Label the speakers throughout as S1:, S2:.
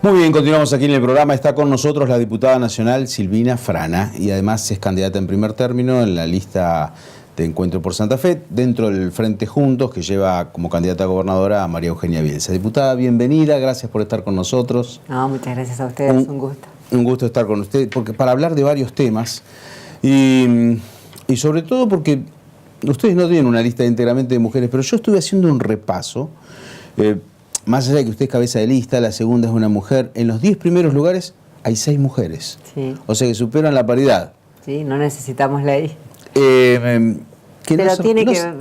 S1: Muy bien, continuamos aquí en el programa. Está con nosotros la diputada nacional Silvina Frana y además es candidata en primer término en la lista de Encuentro por Santa Fe dentro del Frente Juntos, que lleva como candidata a gobernadora a María Eugenia Bielsa. Diputada, bienvenida, gracias por estar con nosotros.
S2: No, muchas gracias a ustedes, un gusto.
S1: Un gusto estar con usted, porque para hablar de varios temas y sobre todo porque ustedes no tienen una lista íntegramente de mujeres, pero yo estuve haciendo un repaso. Más allá de que usted es cabeza de lista, la segunda es una mujer, en los 10 primeros lugares hay 6 mujeres.
S2: Sí.
S1: O sea que superan la paridad.
S2: Sí, no necesitamos ley.
S1: Que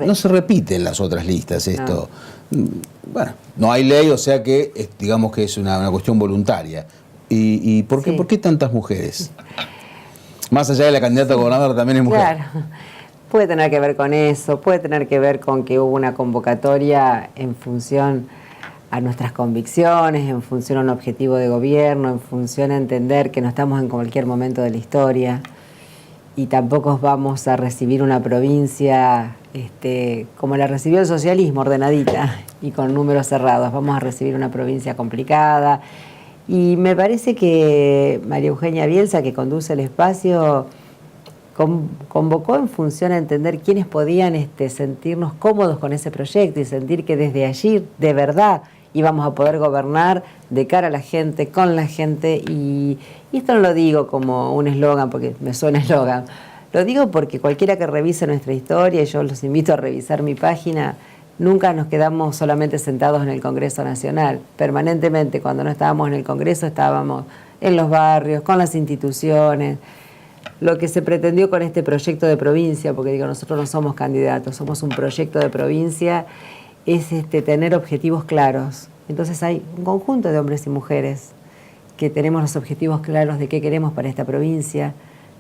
S1: no se repite en las otras listas esto. No. Bueno, no hay ley, o sea que digamos que es una cuestión voluntaria. ¿Y por qué, por qué tantas mujeres? Más allá de la candidata a gobernadora también es mujer.
S2: Claro, puede tener que ver con eso, puede tener que ver con que hubo una convocatoria en función a nuestras convicciones, en función a un objetivo de gobierno, en función a entender que no estamos en cualquier momento de la historia y tampoco vamos a recibir una provincia como la recibió el socialismo, ordenadita y con números cerrados. Vamos a recibir una provincia complicada y me parece que María Eugenia Bielsa, que conduce el espacio, convocó en función a entender quiénes podían sentirnos cómodos con ese proyecto y sentir que desde allí, de verdad, íbamos a poder gobernar de cara a la gente, con la gente, y esto no lo digo como un eslogan, porque me suena eslogan, lo digo porque cualquiera que revise nuestra historia, y yo los invito a revisar mi página, nunca nos quedamos solamente sentados en el Congreso Nacional. Permanentemente, cuando no estábamos en el Congreso, estábamos en los barrios, con las instituciones. Lo que se pretendió con este proyecto de provincia, porque digo, nosotros no somos candidatos, somos un proyecto de provincia, es tener objetivos claros. Entonces hay un conjunto de hombres y mujeres que tenemos los objetivos claros de qué queremos para esta provincia,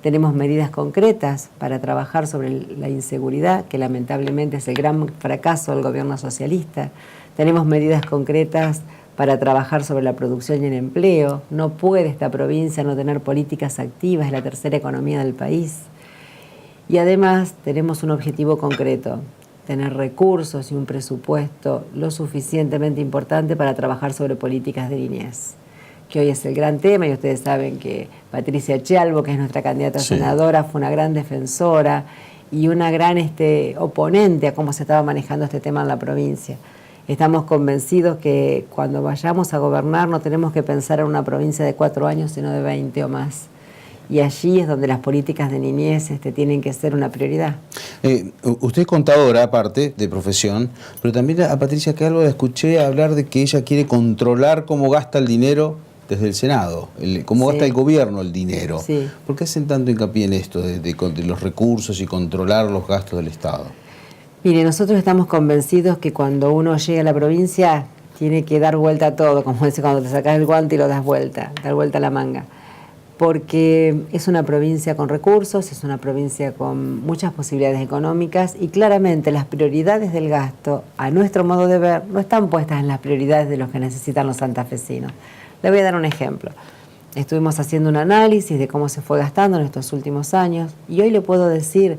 S2: tenemos medidas concretas para trabajar sobre la inseguridad, que lamentablemente es el gran fracaso del gobierno socialista, tenemos medidas concretas para trabajar sobre la producción y el empleo. No puede esta provincia no tener políticas activas, es la tercera economía del país. Y además tenemos un objetivo concreto, tener recursos y un presupuesto lo suficientemente importante para trabajar sobre políticas de niñez, que hoy es el gran tema, y ustedes saben que Patricia Chalvo, que es nuestra candidata a senadora, fue una gran defensora y una gran oponente a cómo se estaba manejando este tema en la provincia. Estamos convencidos que cuando vayamos a gobernar no tenemos que pensar en una provincia de 4 años, sino de 20 o más. Y allí es donde las políticas de niñez tienen que ser una prioridad.
S1: Usted es contadora, aparte de profesión, pero también a Patricia Calvo la escuché hablar de que ella quiere controlar cómo gasta el dinero desde el Senado, cómo gasta el gobierno el dinero.
S2: Sí.
S1: ¿Por qué hacen tanto hincapié en esto de los recursos y controlar los gastos del Estado?
S2: Mire, nosotros estamos convencidos que cuando uno llega a la provincia tiene que dar vuelta a todo, como dice cuando te sacas el guante y lo das vuelta, dar vuelta a la manga. Porque es una provincia con recursos, es una provincia con muchas posibilidades económicas y claramente las prioridades del gasto, a nuestro modo de ver, no están puestas en las prioridades de los que necesitan los santafesinos. Le voy a dar un ejemplo. Estuvimos haciendo un análisis de cómo se fue gastando en estos últimos años y hoy le puedo decir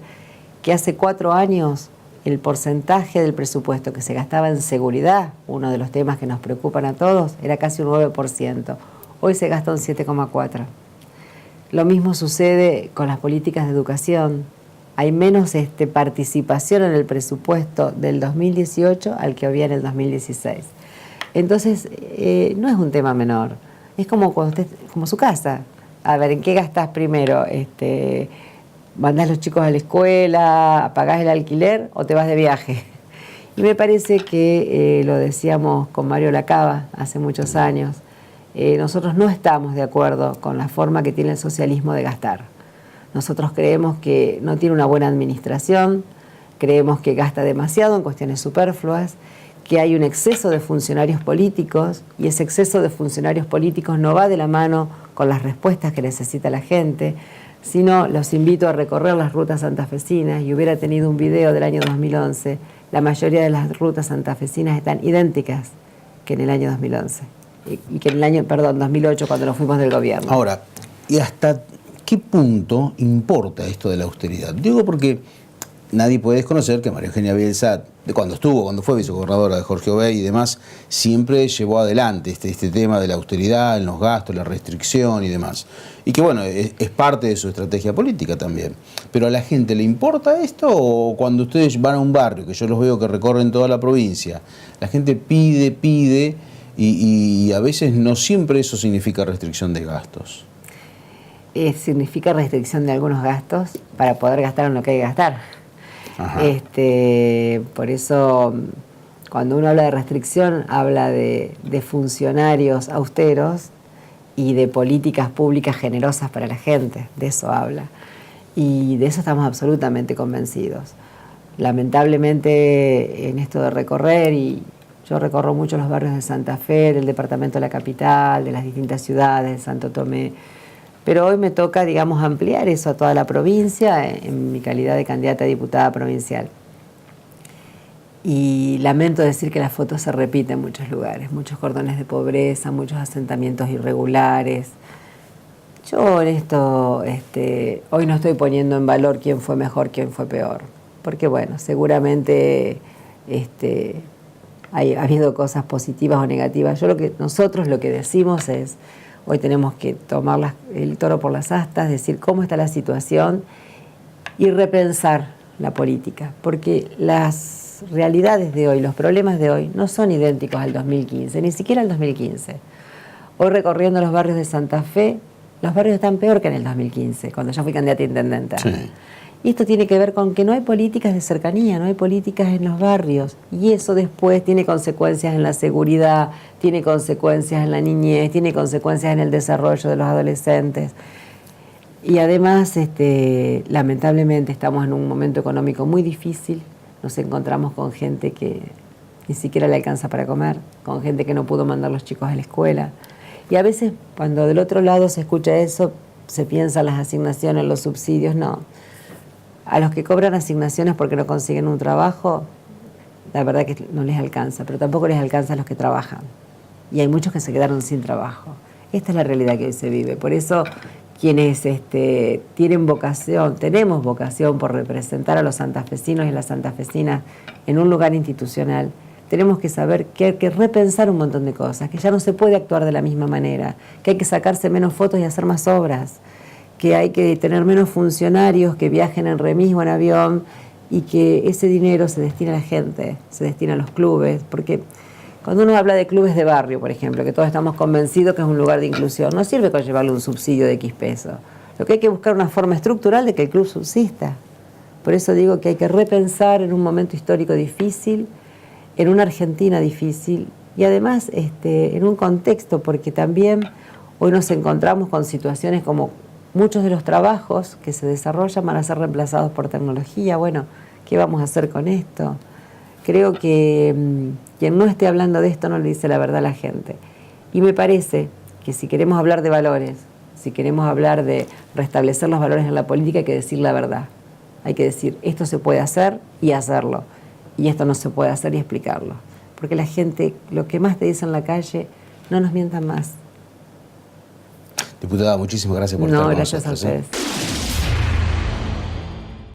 S2: que hace 4 años el porcentaje del presupuesto que se gastaba en seguridad, uno de los temas que nos preocupan a todos, era casi un 9%. Hoy se gasta un 7,4%. Lo mismo sucede con las políticas de educación. Hay menos participación en el presupuesto del 2018 al que había en el 2016. Entonces, no es un tema menor. Es como su casa. A ver, ¿en qué gastás primero? ¿Mandás los chicos a la escuela, pagás el alquiler o te vas de viaje? Y me parece que, lo decíamos con Mario Lacaba hace muchos años, nosotros no estamos de acuerdo con la forma que tiene el socialismo de gastar. Nosotros creemos que no tiene una buena administración, creemos que gasta demasiado en cuestiones superfluas, que hay un exceso de funcionarios políticos y ese exceso de funcionarios políticos no va de la mano con las respuestas que necesita la gente, sino los invito a recorrer las rutas santafesinas y hubiera tenido un video del año 2011, la mayoría de las rutas santafesinas están idénticas que en el año 2011. Y que en el año, 2008, cuando nos fuimos del gobierno.
S1: Ahora, ¿y hasta qué punto importa esto de la austeridad? Digo porque nadie puede desconocer que María Eugenia Bielsa, cuando fue vicegobernadora de Jorge Obey y demás, siempre llevó adelante este tema de la austeridad en los gastos, la restricción y demás. Y que bueno, es parte de su estrategia política también. Pero ¿a la gente le importa esto o cuando ustedes van a un barrio, que yo los veo que recorren toda la provincia, la gente pide y a veces no siempre eso significa restricción de gastos?
S2: Significa restricción de algunos gastos para poder gastar en lo que hay que gastar.
S1: Ajá.
S2: Por eso, cuando uno habla de restricción, habla de funcionarios austeros y de políticas públicas generosas para la gente. De eso habla. Y de eso estamos absolutamente convencidos. Lamentablemente, en esto de recorrer, y yo recorro mucho los barrios de Santa Fe, del departamento de la capital, de las distintas ciudades, de Santo Tomé, pero hoy me toca, digamos, ampliar eso a toda la provincia en mi calidad de candidata a diputada provincial. Y lamento decir que la foto se repite en muchos lugares, muchos cordones de pobreza, muchos asentamientos irregulares. Yo en esto, hoy no estoy poniendo en valor quién fue mejor, quién fue peor, porque bueno, seguramente ha habido cosas positivas o negativas. Nosotros lo que decimos es, hoy tenemos que tomar el toro por las astas, decir cómo está la situación y repensar la política, porque las realidades de hoy, los problemas de hoy, no son idénticos al 2015, ni siquiera al 2015. Hoy recorriendo los barrios de Santa Fe, los barrios están peor que en el 2015, cuando yo fui candidata a intendenta.
S1: Sí.
S2: Y esto tiene que ver con que no hay políticas de cercanía, no hay políticas en los barrios. Y eso después tiene consecuencias en la seguridad, tiene consecuencias en la niñez, tiene consecuencias en el desarrollo de los adolescentes. Y además, lamentablemente, estamos en un momento económico muy difícil. Nos encontramos con gente que ni siquiera le alcanza para comer, con gente que no pudo mandar a los chicos a la escuela. Y a veces, cuando del otro lado se escucha eso, se piensa en las asignaciones, los subsidios, no. A los que cobran asignaciones porque no consiguen un trabajo, la verdad que no les alcanza, pero tampoco les alcanza a los que trabajan. Y hay muchos que se quedaron sin trabajo. Esta es la realidad que hoy se vive. Por eso, quienes tienen vocación, tenemos vocación por representar a los santafesinos y las santafesinas en un lugar institucional, tenemos que saber que hay que repensar un montón de cosas, que ya no se puede actuar de la misma manera, que hay que sacarse menos fotos y hacer más obras, que hay que tener menos funcionarios que viajen en remis o en avión y que ese dinero se destina a la gente, se destina a los clubes, porque cuando uno habla de clubes de barrio, por ejemplo, que todos estamos convencidos que es un lugar de inclusión, no sirve con llevarle un subsidio de X pesos. Lo que hay que buscar es una forma estructural de que el club subsista. Por eso digo que hay que repensar en un momento histórico difícil, en una Argentina difícil y además en un contexto, porque también hoy nos encontramos con situaciones como muchos de los trabajos que se desarrollan van a ser reemplazados por tecnología. Bueno, ¿qué vamos a hacer con esto? Creo que quien no esté hablando de esto no le dice la verdad a la gente. Y me parece que si queremos hablar de valores, si queremos hablar de restablecer los valores en la política, hay que decir la verdad. Hay que decir, esto se puede hacer y hacerlo. Y esto no se puede hacer y explicarlo. Porque la gente, lo que más te dice en la calle, no nos mientan más.
S1: Diputada, muchísimas gracias por estar con nosotros.
S2: No, gracias a ustedes.